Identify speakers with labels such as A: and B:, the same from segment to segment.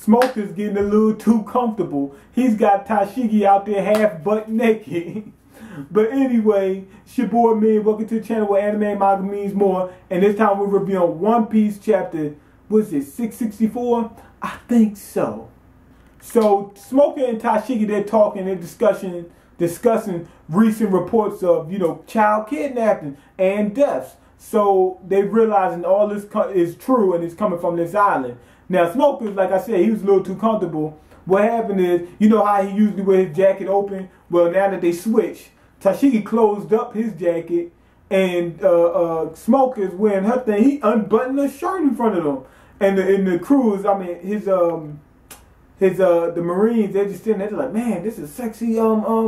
A: Smoker's getting a little too comfortable. He's got Tashigi out there half butt naked. But anyway, it's your boy Min. Welcome to the channel where anime and manga means more. And this time we're reviewing One Piece chapter, what is it, 664? I think so. So Smoker and Tashigi, they're talking, they're discussing recent reports of, child kidnapping and deaths. So they realizing all this is true and it's coming from this island. Now Smoker, like I said, he was a little too comfortable. What happened is, you know how he usually wear his jacket open? Well, now that they switched, Tashigi closed up his jacket and Smoker's wearing her thing. He unbuttoned her shirt in front of them. And the crews, I mean, the Marines, they're just sitting there, they're like, man, this is sexy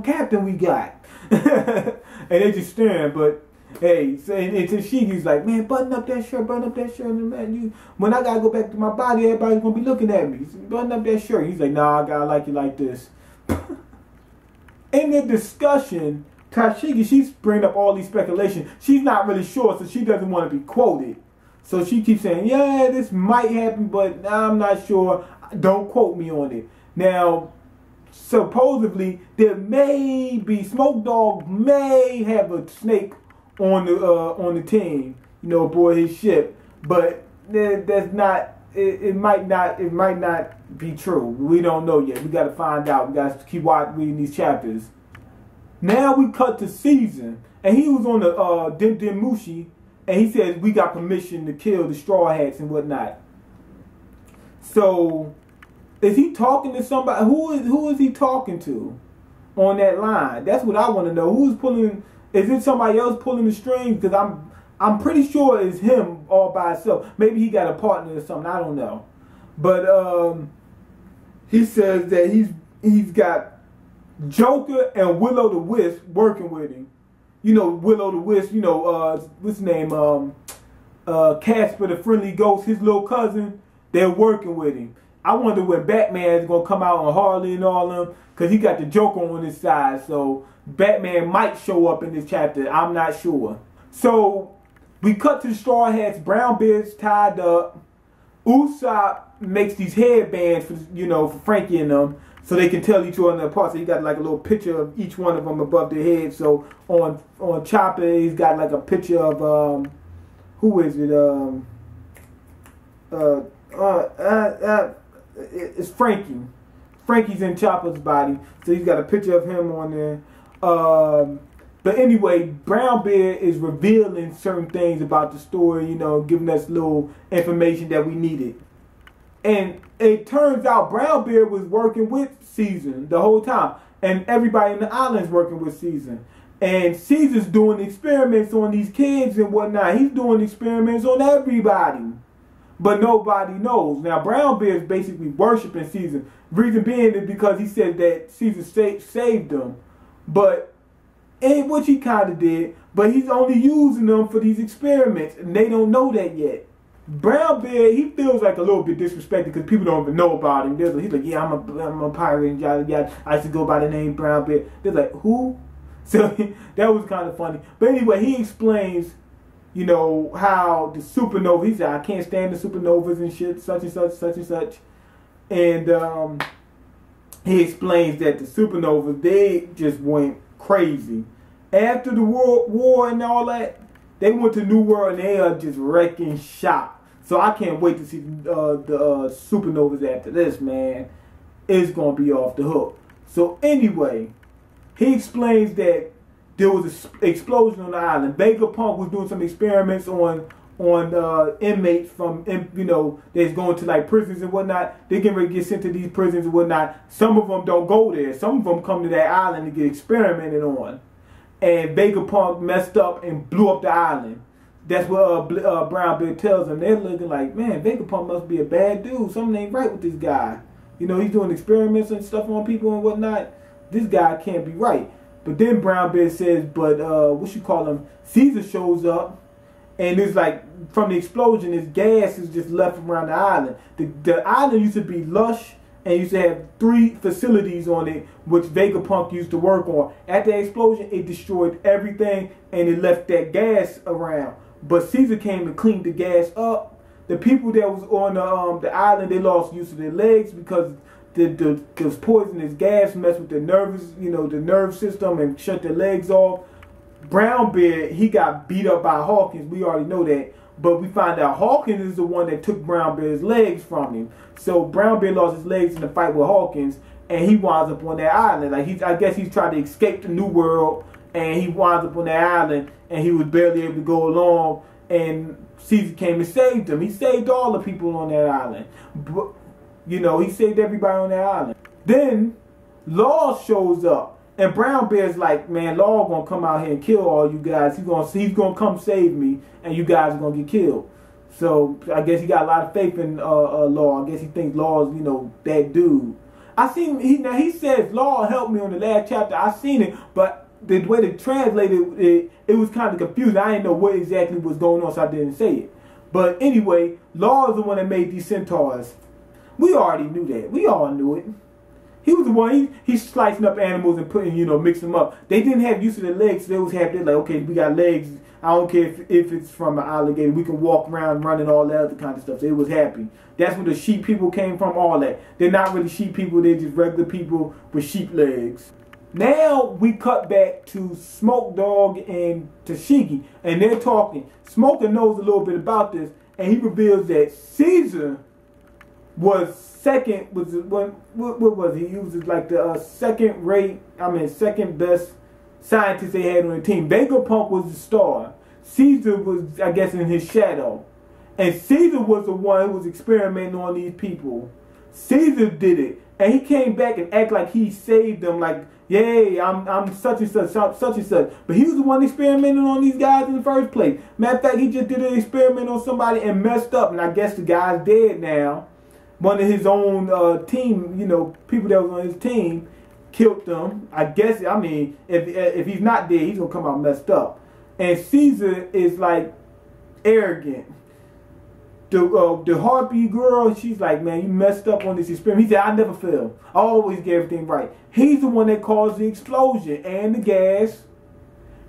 A: captain we got. And they just staring, but hey, so, and Tashigi's like, man, button up that shirt, and man, when I gotta go back to my body, everybody's gonna be looking at me. So button up that shirt. He's like, nah, I gotta like it like this. In the discussion, Tashigi, she's bringing up all these speculations. She's not really sure, so she doesn't want to be quoted. So she keeps saying, yeah, this might happen, but I'm not sure. Don't quote me on it. Now, supposedly, there may be, Smoke Dog may have a snake on the team, aboard his ship, but that's not. It might not be true. We don't know yet. We got to find out. We got to keep reading these chapters. Now we cut to Caesar, and he was on the Dim Dim Mushi, and he says we got permission to kill the Straw Hats and whatnot. So, is he talking to somebody? Who is he talking to on that line? That's what I want to know. Who's pulling? Is it somebody else pulling the strings? Because I'm pretty sure it's him all by himself. Maybe he got a partner or something. I don't know. But he says that he's got Joker and Willow the Wisp working with him. Willow the Wisp. What's his name? Casper the Friendly Ghost. His little cousin. They're working with him. I wonder when Batman is gonna come out on Harley and all them, because he got the Joker on his side. So Batman might show up in this chapter. I'm not sure. So we cut to the Straw Hats. Brownbeard's tied up. Usopp makes these headbands for Frankie and them, so they can tell each other apart. So he got like a little picture of each one of them above their head. So on Chopper, he's got like a picture of who is it? It's Frankie. Frankie's in Chopper's body, so he's got a picture of him on there. But anyway, Brownbeard is revealing certain things about the story, giving us little information that we needed. And it turns out Brownbeard was working with Caesar the whole time, and everybody in the island's working with Caesar. And Caesar's doing experiments on these kids and whatnot. He's doing experiments on everybody. But nobody knows. Now, Brownbeard is basically worshiping Caesar. Reason being is because he said that Caesar saved him. Which he kind of did. But he's only using them for these experiments. And they don't know that yet. Brownbeard, he feels like a little bit disrespected because people don't even know about him. He's like, yeah, I'm a pirate and yada yada. I used to go by the name Brownbeard. They're like, who? So that was kind of funny. But anyway, he explains, how the supernova, he said, I can't stand the supernovas and shit, such and such, such and such. And he explains that the supernovas, they just went crazy. After the war and all that, they went to New World and they are just wrecking shop. So I can't wait to see the supernovas after this, man. It's going to be off the hook. So anyway, he explains that there was an explosion on the island. Vegapunk was doing some experiments on inmates from, that's going to like prisons and whatnot. They get ready to get sent to these prisons and whatnot. Some of them don't go there. Some of them come to that island to get experimented on. And Vegapunk messed up and blew up the island. That's what Brownbeard tells them. They're looking like, man, Vegapunk must be a bad dude. Something ain't right with this guy. He's doing experiments and stuff on people and whatnot. This guy can't be right. But then Brownbeard says, Caesar shows up, and it's like, from the explosion, this gas is just left around the island. The island used to be lush, and used to have 3 facilities on it, which Vegapunk used to work on. After the explosion, it destroyed everything, and it left that gas around. But Caesar came and cleaned the gas up, the people that was on the island, they lost use of their legs because the poisonous gas messed with the the nerve system and shut their legs off. Brownbeard, he got beat up by Hawkins. We already know that. But we find out Hawkins is the one that took Brownbeard's legs from him. So Brownbeard lost his legs in the fight with Hawkins, and he winds up on that island. Like I guess he's trying to escape the New World, and he winds up on that island, and he was barely able to go along. And Caesar came and saved him. He saved all the people on that island. But, he saved everybody on that island. Then Law shows up. And Brownbeard's like, man, Law gonna come out here and kill all you guys. He's gonna come save me, and you guys are gonna get killed. So I guess he got a lot of faith in Law. I guess he thinks Law's that dude. I seen he says Law helped me on the last chapter. I seen it, but the way they translated it was kind of confusing. I didn't know what exactly was going on, so I didn't say it. But anyway, Law is the one that made these centaurs. We already knew that. We all knew it. He was the one, he's slicing up animals and putting, mix them up. They didn't have use of their legs, so they was happy. Like, okay, we got legs. I don't care if it's from an alligator. We can walk around, run, and all that other kind of stuff. So it was happy. That's where the sheep people came from, all that. They're not really sheep people. They're just regular people with sheep legs. Now we cut back to Smoke Dog and Tashigi, and they're talking. Smoker knows a little bit about this, and he reveals that Caesar was second, what was he? He was like the second best scientist they had on the team. Vegapunk was the star. Caesar was, I guess, in his shadow. And Caesar was the one who was experimenting on these people. Caesar did it. And he came back and acted like he saved them, like, yay, I'm such and such, such and such. But he was the one experimenting on these guys in the first place. Matter of fact, he just did an experiment on somebody and messed up. And I guess the guy's dead now. One of his own team, people that was on his team, killed them. I guess, if he's not dead, he's going to come out messed up. And Caesar is, like, arrogant. The Harpy girl, she's like, man, you messed up on this experiment. He said, I never fail. I always get everything right. He's the one that caused the explosion and the gas.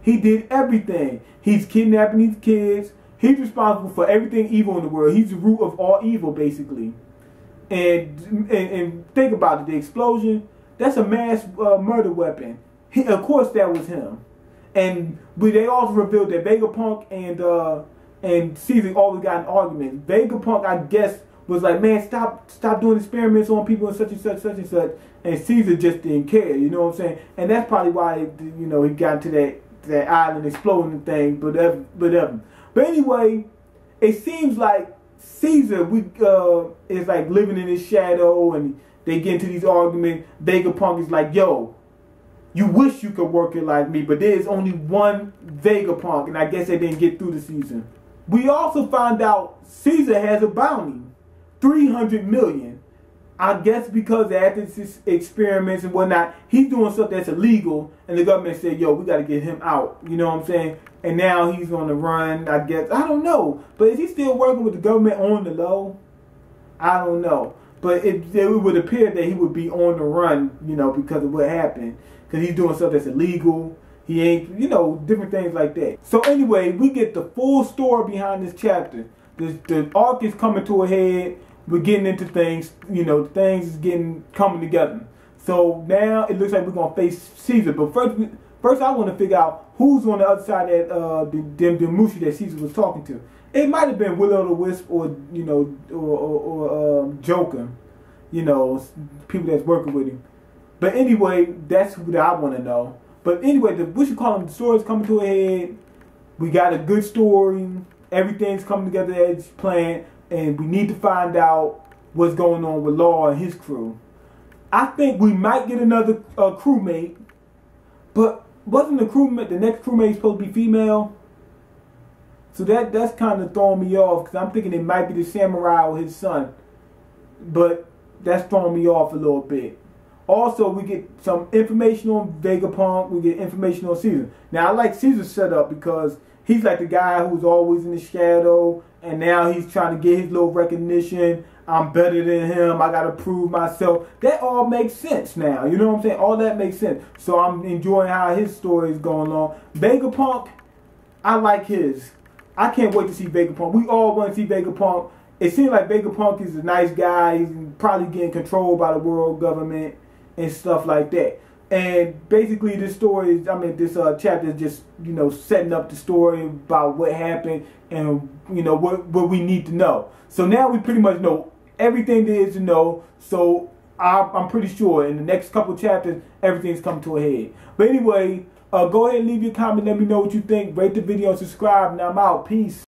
A: He did everything. He's kidnapping these kids. He's responsible for everything evil in the world. He's the root of all evil, basically. And think about it, the explosion, that's a mass murder weapon. Of course that was him. And they also revealed that Vegapunk and Caesar always got in arguments. Vegapunk, I guess, was like, man, stop doing experiments on people and such and such, such and such. And Caesar just didn't care, you know what I'm saying? And that's probably why, he got to that island exploding thing, but anyway, it seems like Caesar is like living in his shadow, and they get into these arguments. Vegapunk is like, yo, you wish you could work it like me, but there's only one Vegapunk, and I guess they didn't get through the season. We also found out Caesar has a bounty, 300 million. I guess because after his experiments and whatnot, he's doing stuff that's illegal, and the government said, yo, we got to get him out. You know what I'm saying? And now he's on the run, I guess. I don't know. But is he still working with the government on the low? I don't know. But it would appear that he would be on the run, because of what happened. Because he's doing stuff that's illegal. He ain't, different things like that. So anyway, we get the full story behind this chapter. The arc is coming to a head. We're getting into things, things is coming together. So now it looks like we're going to face Caesar. But first I want to figure out who's on the other side of that, the Mushi that Caesar was talking to. It might have been Will-O-the-Wisp or, Joker, people that's working with him. But anyway, that's what I want to know. But anyway, the story's coming to a head. We got a good story. Everything's coming together as planned. And we need to find out what's going on with Law and his crew. I think we might get another crewmate. But wasn't the next crewmate supposed to be female? So that's kind of throwing me off, because I'm thinking it might be the samurai or his son. But that's throwing me off a little bit. Also, we get some information on Vegapunk. We get information on Caesar. Now, I like Caesar's setup because he's like the guy who's always in the shadow, and now he's trying to get his little recognition. I'm better than him. I got to prove myself. That all makes sense now. You know what I'm saying? All that makes sense. So I'm enjoying how his story is going on. Vegapunk, I like his. I can't wait to see Vegapunk. We all want to see Vegapunk it seems like Vegapunk is a nice guy. He's probably getting controlled by the world government and stuff like that. And basically, this story is, this chapter is just, setting up the story about what happened and, what we need to know. So now we pretty much know everything there is to know. So I'm pretty sure in the next couple chapters, everything's coming to a head. But anyway, go ahead and leave your comment. Let me know what you think. Rate the video and subscribe. And I'm out. Peace.